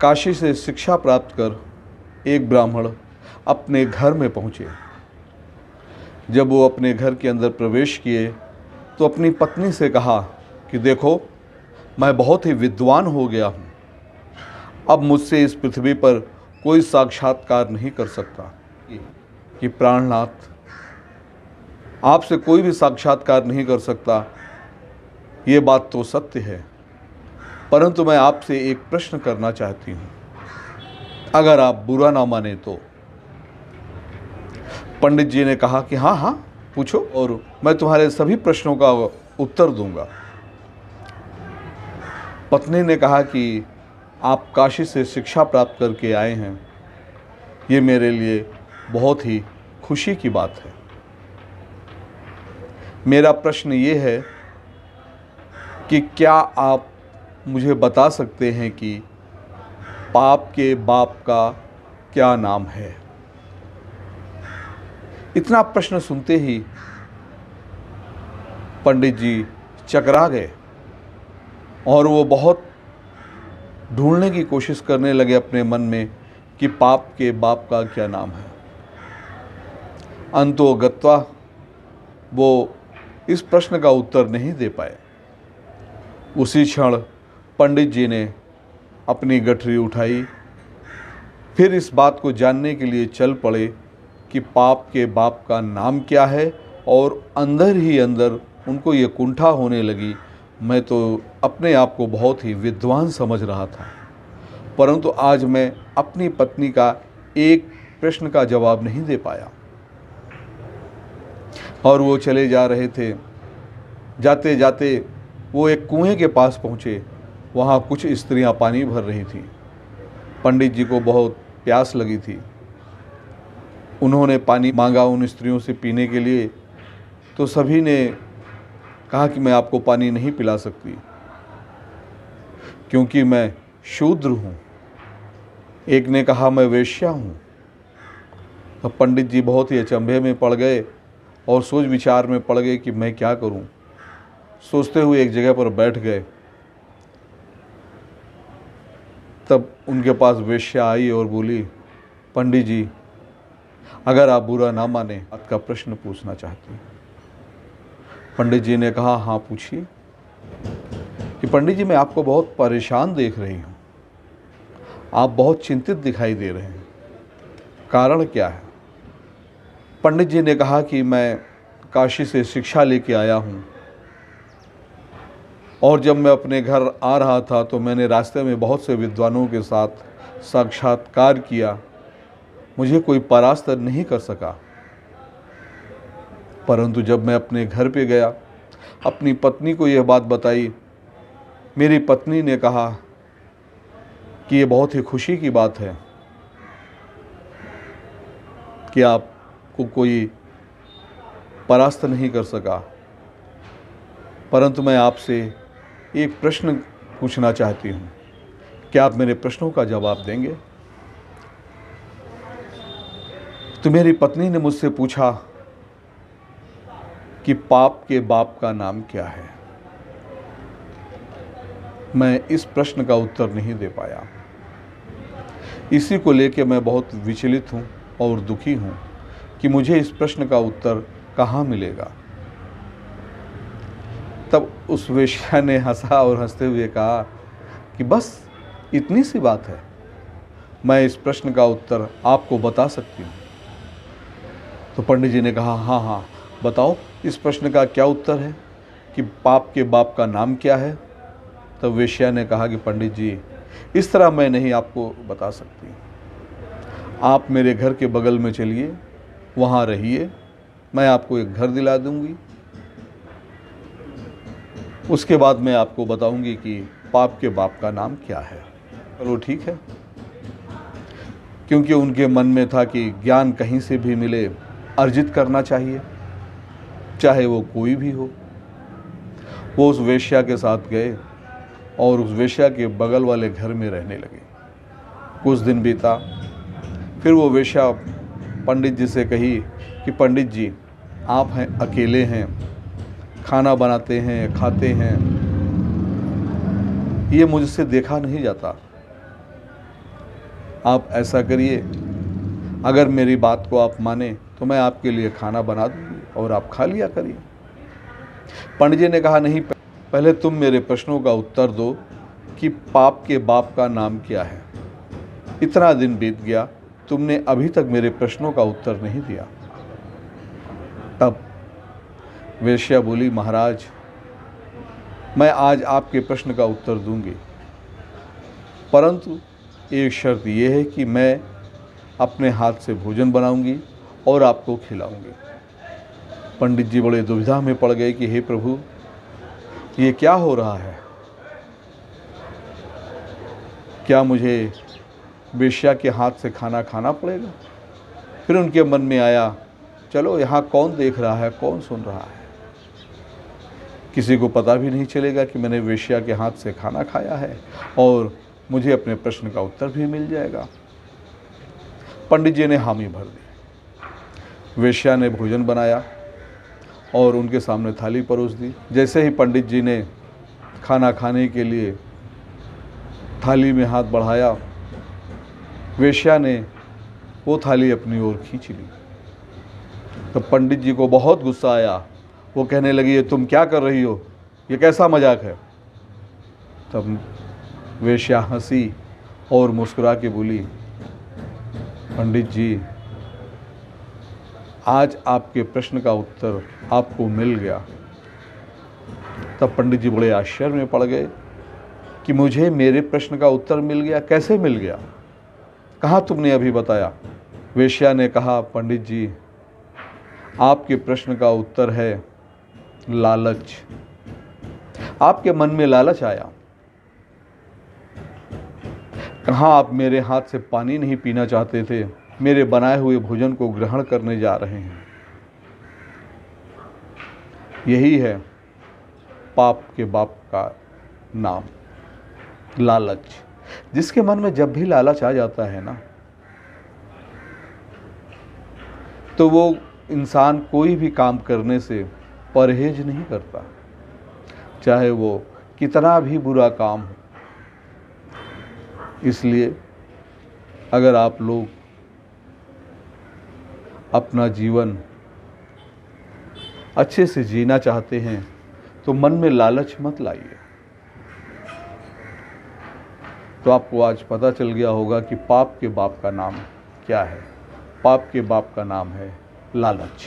काशी से शिक्षा प्राप्त कर एक ब्राह्मण अपने घर में पहुँचे। जब वो अपने घर के अंदर प्रवेश किए तो अपनी पत्नी से कहा कि देखो, मैं बहुत ही विद्वान हो गया हूँ। अब मुझसे इस पृथ्वी पर कोई साक्षात्कार नहीं कर सकता। कि प्राणनाथ, आपसे कोई भी साक्षात्कार नहीं कर सकता, ये बात तो सत्य है, परंतु मैं आपसे एक प्रश्न करना चाहती हूँ, अगर आप बुरा ना माने तो। पंडित जी ने कहा कि हाँ हाँ पूछो, और मैं तुम्हारे सभी प्रश्नों का उत्तर दूंगा। पत्नी ने कहा कि आप काशी से शिक्षा प्राप्त करके आए हैं, ये मेरे लिए बहुत ही खुशी की बात है। मेरा प्रश्न ये है कि क्या आप मुझे बता सकते हैं कि पाप के बाप का क्या नाम है? इतना प्रश्न सुनते ही पंडित जी चकरा गए और वो बहुत ढूंढने की कोशिश करने लगे अपने मन में कि पाप के बाप का क्या नाम है। अंतोगत्वा वो इस प्रश्न का उत्तर नहीं दे पाए। उसी क्षण पंडित जी ने अपनी गठरी उठाई, फिर इस बात को जानने के लिए चल पड़े कि पाप के बाप का नाम क्या है, और अंदर ही अंदर उनको ये कुंठा होने लगी। मैं तो अपने आप को बहुत ही विद्वान समझ रहा था, परंतु आज मैं अपनी पत्नी का एक प्रश्न का जवाब नहीं दे पाया। और वो चले जा रहे थे। जाते जाते वो एक कुएं के पास पहुँचे। वहाँ कुछ स्त्रियाँ पानी भर रही थीं। पंडित जी को बहुत प्यास लगी थी। उन्होंने पानी मांगा उन स्त्रियों से पीने के लिए, तो सभी ने कहा कि मैं आपको पानी नहीं पिला सकती, क्योंकि मैं शूद्र हूँ। एक ने कहा मैं वेश्या हूँ। अब पंडित जी बहुत ही अचंभे में पड़ गए और सोच विचार में पड़ गए कि मैं क्या करूँ। सोचते हुए एक जगह पर बैठ गए। तब उनके पास वेश्या आई और बोली, पंडित जी, अगर आप बुरा ना माने, आपका प्रश्न पूछना चाहती हूँ। पंडित जी ने कहा हाँ पूछिए। कि पंडित जी, मैं आपको बहुत परेशान देख रही हूँ, आप बहुत चिंतित दिखाई दे रहे हैं, कारण क्या है? पंडित जी ने कहा कि मैं काशी से शिक्षा लेके आया हूँ, और जब मैं अपने घर आ रहा था तो मैंने रास्ते में बहुत से विद्वानों के साथ साक्षात्कार किया। मुझे कोई परास्त नहीं कर सका, परंतु जब मैं अपने घर पे गया, अपनी पत्नी को यह बात बताई। मेरी पत्नी ने कहा कि ये बहुत ही खुशी की बात है कि आपको कोई परास्त नहीं कर सका, परंतु मैं आपसे एक प्रश्न पूछना चाहती हूँ। क्या आप मेरे प्रश्नों का जवाब देंगे? तो मेरी पत्नी ने मुझसे पूछा कि पाप के बाप का नाम क्या है। मैं इस प्रश्न का उत्तर नहीं दे पाया। इसी को लेकर मैं बहुत विचलित हूँ और दुखी हूँ कि मुझे इस प्रश्न का उत्तर कहाँ मिलेगा। तब उस वेश्या ने हंसा और हंसते हुए कहा कि बस इतनी सी बात है, मैं इस प्रश्न का उत्तर आपको बता सकती हूँ। तो पंडित जी ने कहा हाँ हाँ बताओ, इस प्रश्न का क्या उत्तर है कि पाप के बाप का नाम क्या है? तब वेश्या ने कहा कि पंडित जी, इस तरह मैं नहीं आपको बता सकती। आप मेरे घर के बगल में चलिए, वहाँ रहिए, मैं आपको एक घर दिला दूंगी। उसके बाद मैं आपको बताऊंगी कि पाप के बाप का नाम क्या है। चलो ठीक है, क्योंकि उनके मन में था कि ज्ञान कहीं से भी मिले, अर्जित करना चाहिए, चाहे वो कोई भी हो। वो उस वेश्या के साथ गए और उस वेश्या के बगल वाले घर में रहने लगे। कुछ दिन बीता, फिर वो वेश्या पंडित जी से कही कि पंडित जी, आप हैं अकेले हैं, खाना बनाते हैं, खाते हैं, ये मुझसे देखा नहीं जाता। आप ऐसा करिए, अगर मेरी बात को आप माने तो मैं आपके लिए खाना बना दूंगी और आप खा लिया करिए। पंडित जी ने कहा, नहीं, पहले तुम मेरे प्रश्नों का उत्तर दो कि पाप के बाप का नाम क्या है। इतना दिन बीत गया, तुमने अभी तक मेरे प्रश्नों का उत्तर नहीं दिया। तब वेश्या बोली, महाराज, मैं आज आपके प्रश्न का उत्तर दूंगी, परंतु एक शर्त यह है कि मैं अपने हाथ से भोजन बनाऊंगी और आपको खिलाऊंगी। पंडित जी बड़े दुविधा में पड़ गए कि हे प्रभु, ये क्या हो रहा है? क्या मुझे वेश्या के हाथ से खाना खाना पड़ेगा? फिर उनके मन में आया, चलो यहाँ कौन देख रहा है, कौन सुन रहा है, किसी को पता भी नहीं चलेगा कि मैंने वेश्या के हाथ से खाना खाया है और मुझे अपने प्रश्न का उत्तर भी मिल जाएगा। पंडित जी ने हामी भर दी। वेश्या ने भोजन बनाया और उनके सामने थाली परोस दी। जैसे ही पंडित जी ने खाना खाने के लिए थाली में हाथ बढ़ाया, वेश्या ने वो थाली अपनी ओर खींच ली। तो पंडित जी को बहुत गुस्सा आया। वो कहने लगी, ये तुम क्या कर रही हो, ये कैसा मजाक है? तब वेश्या हंसी और मुस्कुरा के बोली, पंडित जी, आज आपके प्रश्न का उत्तर आपको मिल गया। तब पंडित जी बड़े आश्चर्य में पड़ गए कि मुझे मेरे प्रश्न का उत्तर मिल गया, कैसे मिल गया, कहाँ तुमने अभी बताया? वेश्या ने कहा, पंडित जी, आपके प्रश्न का उत्तर है लालच। आपके मन में लालच आया। कहाँ आप मेरे हाथ से पानी नहीं पीना चाहते थे, मेरे बनाए हुए भोजन को ग्रहण करने जा रहे हैं। यही है पाप के बाप का नाम, लालच। जिसके मन में जब भी लालच आ जाता है ना, तो वो इंसान कोई भी काम करने से परहेज नहीं करता, चाहे वो कितना भी बुरा काम हो। इसलिए अगर आप लोग अपना जीवन अच्छे से जीना चाहते हैं तो मन में लालच मत लाइए। तो आपको आज पता चल गया होगा कि पाप के बाप का नाम क्या है। पाप के बाप का नाम है लालच।